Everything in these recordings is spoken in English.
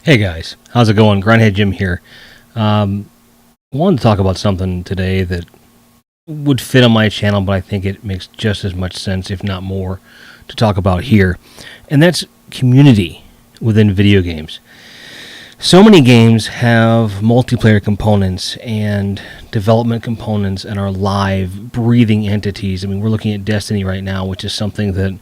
Hey guys, how's it going? Grindhead Jim here. Wanted to talk about something today that would fit on my channel, but I think it makes just as much sense, if not more, to talk about here. And that's community within video games. So many games have multiplayer components and development components and are live, breathing entities. I mean, we're looking at Destiny right now, which is something that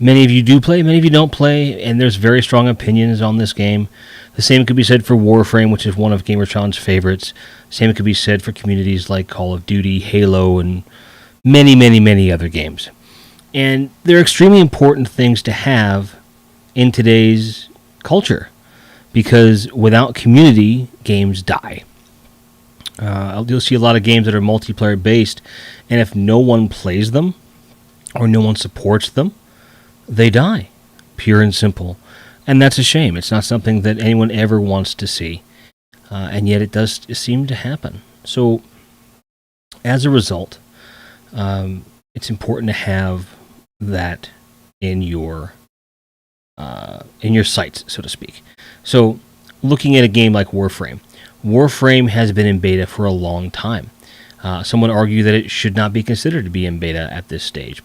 many of you do play, many of you don't play, and there's very strong opinions on this game. The same could be said for Warframe, which is one of Gamertron's favorites. Same could be said for communities like Call of Duty, Halo, and many, many, many other games. And they're extremely important things to have in today's culture, because without community, games die. You'll see a lot of games that are multiplayer based, and if no one plays them or no one supports them, they die, pure and simple. And that's a shame. It's not something that anyone ever wants to see. And yet it does seem to happen. So as a result, it's important to have that in your sights, so to speak. So looking at a game like Warframe. Warframe has been in beta for a long time. Some would argue that it should not be considered to be in beta at this stage.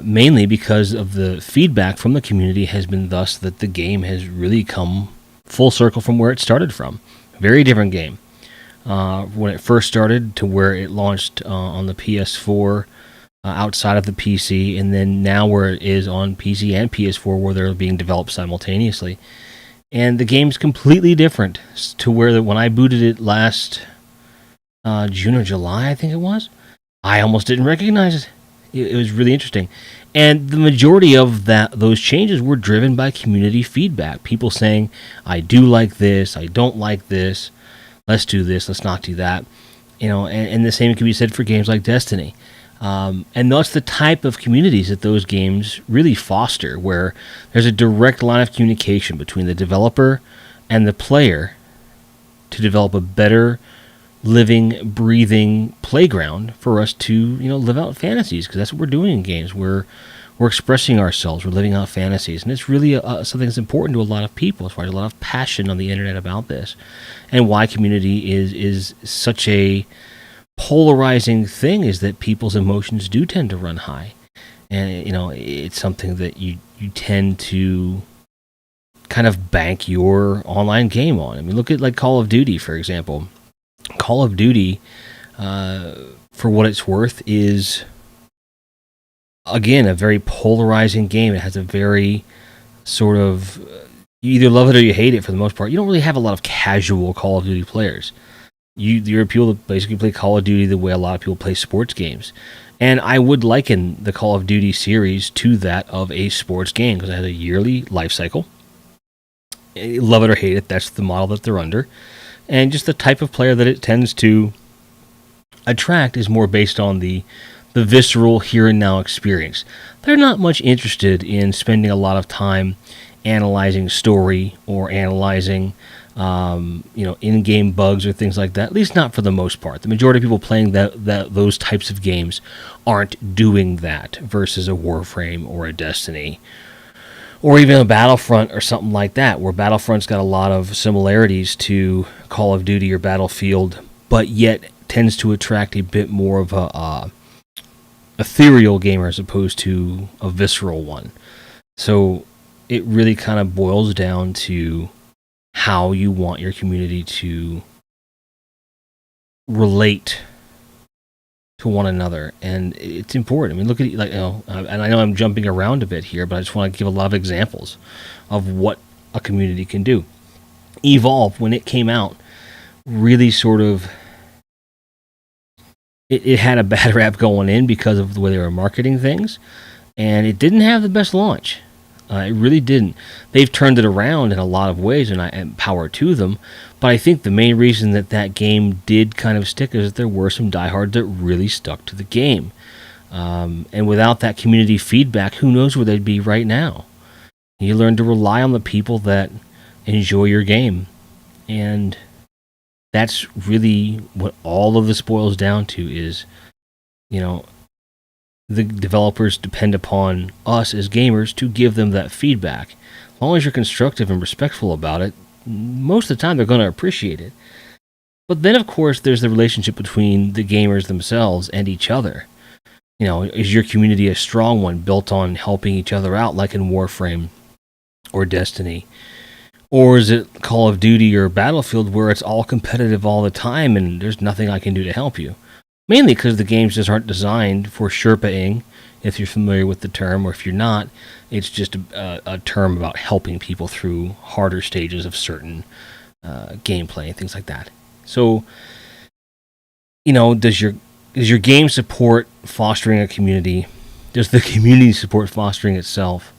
Mainly because of the feedback from the community has been thus that the game has really come full circle from where it started from. Very different game. When it first started to where it launched on the PS4 outside of the PC, and then now where it is on PC and PS4 where they're being developed simultaneously. And the game's completely different to where when I booted it last June or July, I think it was, I almost didn't recognize it. It was really interesting. And the majority of those changes were driven by community feedback. People saying, I do like this, I don't like this, let's do this, let's not do that. And the same can be said for games like Destiny. And that's the type of communities that those games really foster, where there's a direct line of communication between the developer and the player to develop a better living, breathing playground for us to, live out fantasies, because that's what we're doing in games. We're expressing ourselves. We're living out fantasies, and it's really something that's important to a lot of people. That's why there's a lot of passion on the internet about this, and why community is such a polarizing thing. Is that people's emotions do tend to run high, and it's something that you tend to kind of bank your online game on. I mean, look at like Call of Duty, for example. Call of Duty, for what it's worth, is, again, a very polarizing game. It has a very sort of, you either love it or you hate it for the most part. You don't really have a lot of casual Call of Duty players. There are people that basically play Call of Duty the way a lot of people play sports games. And I would liken the Call of Duty series to that of a sports game, because it has a yearly life cycle. Love it or hate it, that's the model that they're under. And just the type of player that it tends to attract is more based on the visceral here and now experience. They're not much interested in spending a lot of time analyzing story or analyzing in-game bugs or things like that. At least not for the most part. The majority of people playing those types of games aren't doing that versus a Warframe or a Destiny, or even a Battlefront or something like that, where Battlefront's got a lot of similarities to Call of Duty or Battlefield, but yet tends to attract a bit more of a ethereal gamer as opposed to a visceral one. So it really kind of boils down to how you want your community to relate to one another, and it's important. I mean, look at and I know I'm jumping around a bit here, but I just want to give a lot of examples of what a community can do. Evolve, when it came out, really sort of it had a bad rap going in because of the way they were marketing things, and it didn't have the best launch. It really didn't. They've turned it around in a lot of ways, and power to them. But I think the main reason that game did kind of stick is that there were some diehards that really stuck to the game. And without that community feedback, who knows where they'd be right now. You learn to rely on the people that enjoy your game. And that's really what all of this boils down to is, the developers depend upon us as gamers to give them that feedback. As long as you're constructive and respectful about it, most of the time they're going to appreciate it. But then, of course, there's the relationship between the gamers themselves and each other. Is your community a strong one built on helping each other out, like in Warframe or Destiny? Or is it Call of Duty or Battlefield where it's all competitive all the time and there's nothing I can do to help you? Mainly because the games just aren't designed for Sherpaing, if you're familiar with the term, or if you're not, it's just a term about helping people through harder stages of certain gameplay and things like that. So, does your game support fostering a community? Does the community support fostering itself?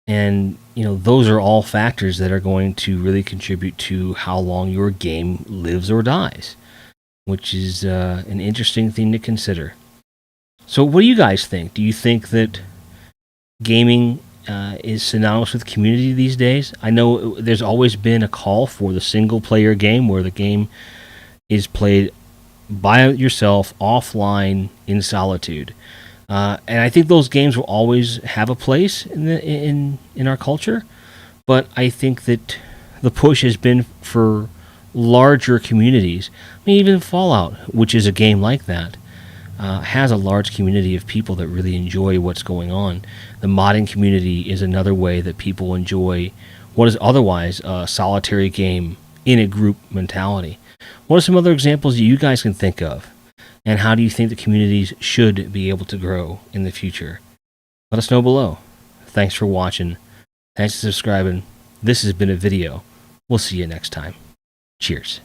And, those are all factors that are going to really contribute to how long your game lives or dies, which is an interesting thing to consider. So, what do you guys think? Do you think that gaming is synonymous with community these days? I know there's always been a call for the single player game where the game is played by yourself offline in solitude. And I think those games will always have a place in our culture, but I think that the push has been for larger communities. I mean, even Fallout, which is a game like that, has a large community of people that really enjoy what's going on. The modding community is another way that people enjoy what is otherwise a solitary game in a group mentality. What are some other examples that you guys can think of? And how do you think the communities should be able to grow in the future? Let us know below. Thanks for watching. Thanks for subscribing. This has been a video. We'll see you next time. Cheers.